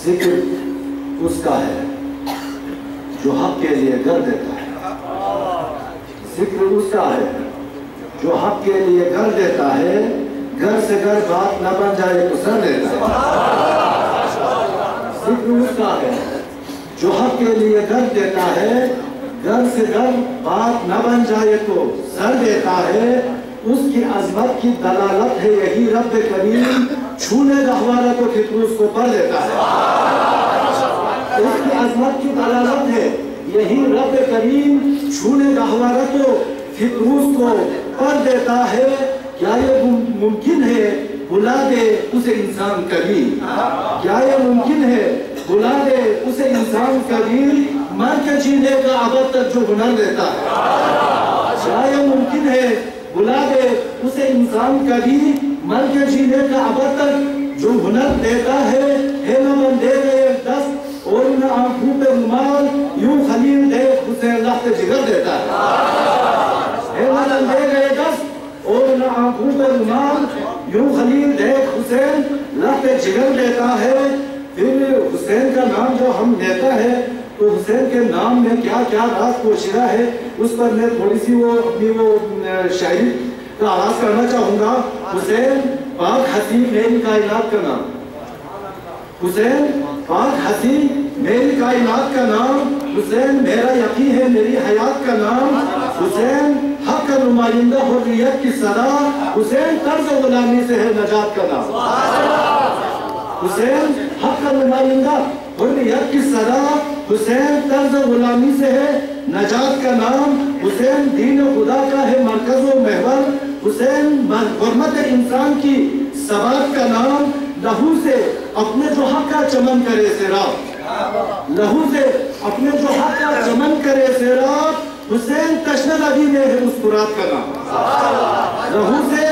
ذکر اس کا ہے جو حق کے لیے گر دیتا ہے. ذکر اس کا ہے جو حق کے لیے گر دیتا ہے. گھر سے گھر بات نہ بن جائے تو سر دیتا ہے. ذکر اس کا ہے جو حق کے لیے گر دیتا ہے. گھر سے گھر بات نہ بن جائے تو سر دیتا ہے. اس کی عظمت کی دلالت ہے یہی رب کریم. چھونے گہوارہ تو فطر اس کو پر دیتا ہے. اس کی عظمت کی دلالت ہے یہی رب کریم. چھونے گہوارہ تو فطر اس کو پر دیتا ہے. کیا یہ ممکن ہے بلا دے اسے انسان کبھی؟ کیا یہ ممکن ہے بلا دے اسے انسان کبھی؟ مر کے جینے کا ابد تک جو ہنر دیتا ہے. کیا یہ ممکن ہے بلا دے اسے انسان کبھی؟ مر کے جینے کا ابد تک جو ہنر دیتا ہے. نہ بندے گئے دست اور نہ آنکھوں پہ رومال. یوں خلیل دیکھ اسے لخت جگر دیتا ہے. نہ بندے گئے دست اور نہ آنکھوں پہ رومال. یوں خلیل دیکھ حسین لخت جگر دیتا ہے. پھر حسین کا نام جو ہم لیتا ہے تو حسین کے نام میں کیا کیا راز پوشیدہ ہے اس پر میں تھوڑی سی اپنی شاعری کا آغاز کرنا چاہوں گا. حسین پاک حسین میری کائنات کا نام. حسین پاک حسین میری کائنات کا نام. حسین میرا یقین ہے میری حیات کا نام. حسین حق کا نمائندہ حریت کی صدا. حسین طرز غلامی سے ہے نجات کا نام. حسین حق کا نمائندہ حریت کی صدا. حسین طرز غلامی سے ہے نجات کا نام. حسین دین خدا کا ہے مرکز و محور. حسین حرمت انسان کی ثبات کا نام. لہو سے اپنے جو حق کا چمن کرے سیراب. لہو سے اپنے جو حق کا چمن کرے سیراب. حسین تشنہ لبی میں ہے مسکرات کا نام. لہو سے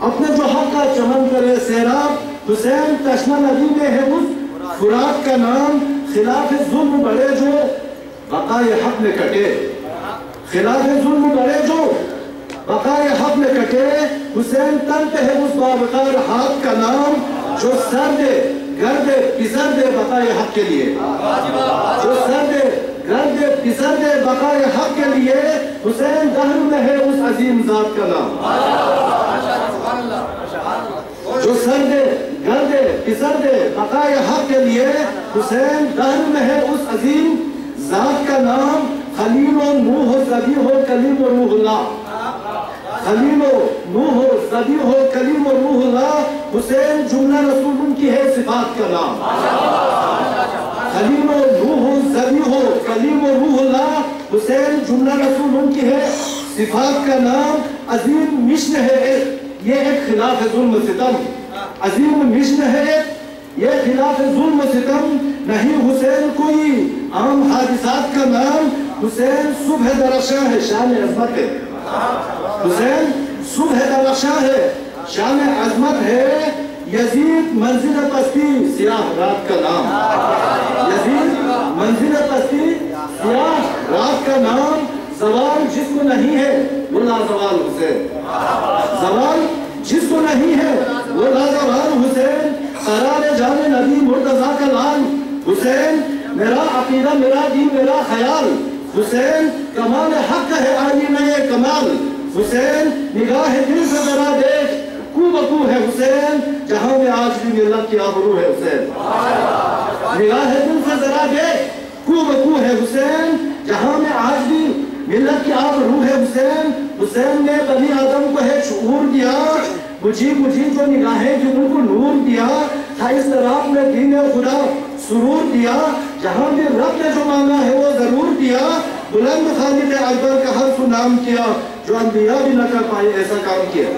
اپنے جو حق کا چمن کرے سیراب. حسین تشنہ لبی میں ہے مسکرات کا نام. خلاف ظلم بڑے جو بقائے حق میں کٹے. خلاف ظلم بڑے جو بقائے حق میں کٹے. حسین تن پہ ہے اس باوقار ہاتھ کا نام. جو سر دے گر دے پسر دے بقائے حق کے لیے. جو سر دے گر دے پسر دے بقائے حق کے لیے. حسین دہر میں ہے اس عظیم ذات کا نام. جو سر دے گر دے پسر دے بقائے حق کے لیے. حسین دہر میں ہے اس عظیم ذات کا نام. خلیل و نوح و ذبیح ہو کلیم و روح اللہ. خلیل و نوح و ذبیح ہو کلیم و روح اللہ. حسین جملہ رسول ان کی ہے صفات کا نام. خلیل و نوح و ذبیح ہو کلیم و روح اللہ. حسین جملہ رسول ان کی ہے صفات کا نام. عظیم مشن ہے یہ ایک خلاف ظلم و ستم. عظیم مشن ہے یہ خلاف ظلم و ستم. نہیں حسین کوئی عام حادثات کا نام. حسین صبح درخشاں ہے شان عظمت ہے. حسین صبح درخشاں ہے شان عظمت ہے. یزید منزل پستی سیاہ رات کا نام. یزید منزل پستی سیاہ رات کا نام. زوال جس کو نہیں ہے وہ لازوال حسین. زوال جس کو نہیں ہے وہ لازوال حسین. قرار جان نبی مرتضیٰ کا لال. حسین میرا عقیدہ میرا دین میرا خیال. حسین کمال حق ہے آئینہ کمال. حسین نگاہ دل سے ذرا دیکھ کو بکو ہے حسین. جہاں میں آج بھی ملت کی آبرو ہے حسین. نگاہ دل سے ذرا دیکھ کو بکو ہے حسین. جہاں میں آج بھی ملت کی آبرو ہے حسین. حسین نے بنی آدم کو ہے شعور دیا. بجھی جو نگاہیں جن کو نور دیا. تھا اس طرح میں دین خدا سرور دیا. جہاں بھی رب نے جو مانگا ہے وہ ضرور دیا. بلند خالد اکبر کا حرف نام کیا. جو انبیاء بھی نہ کر پائے ایسا کام کیا.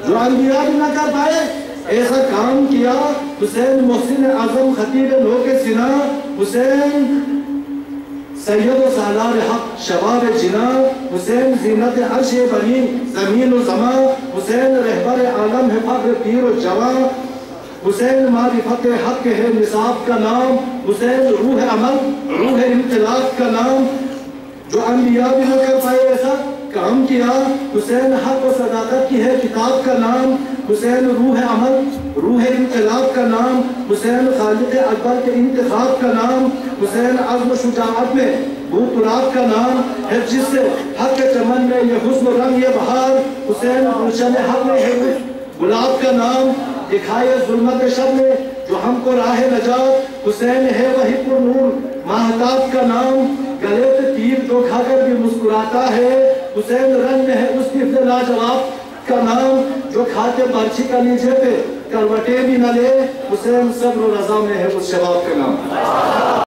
جو انبیاء بھی نہ کر پائے ایسا کام کیا. حسین محسن اعظم خطیب لوگ سنا. حسین سید و سالار حق شباب جنا. حسین زینت عرش بنی زمین و زمان. حسین رہبر عالم ہے فخر پیر و جوان. حسین معرفت حق ہے نصاب کا نام. حسین روح عمل روح انقلاب کا نام. جو انبیاء بھی نہ کر پائے ایسا کام کیا. حسین حق و صداقت کی ہے کتاب کا نام. حسین روح عمل روح انقلاب کا نام، حسین خالق اکبر کے انتخاب کا نام، حسین عزم و شجاعت میں بھوتراب کا نام ہے، جس سے حق کے چمن میں یہ حسن و رنگ یہ بہار، حسین گلشن حق میں ہے گلاب کا نام، دکھائے ظلمت شب میں جو ہم کو راہ نجات، حسین ہے وہی پر نور مہتاب کا نام، گلے پہ تیر جو کھا کر بھی مسکراتا ہے، حسین رنگ میں ہے اس طفل لاجواب کا نام، جو کھاتے برچھی کا نیچے پہ کروٹیں بھی نہ لے، حسین صبر و رضا میں ہے اس شباب کا نام۔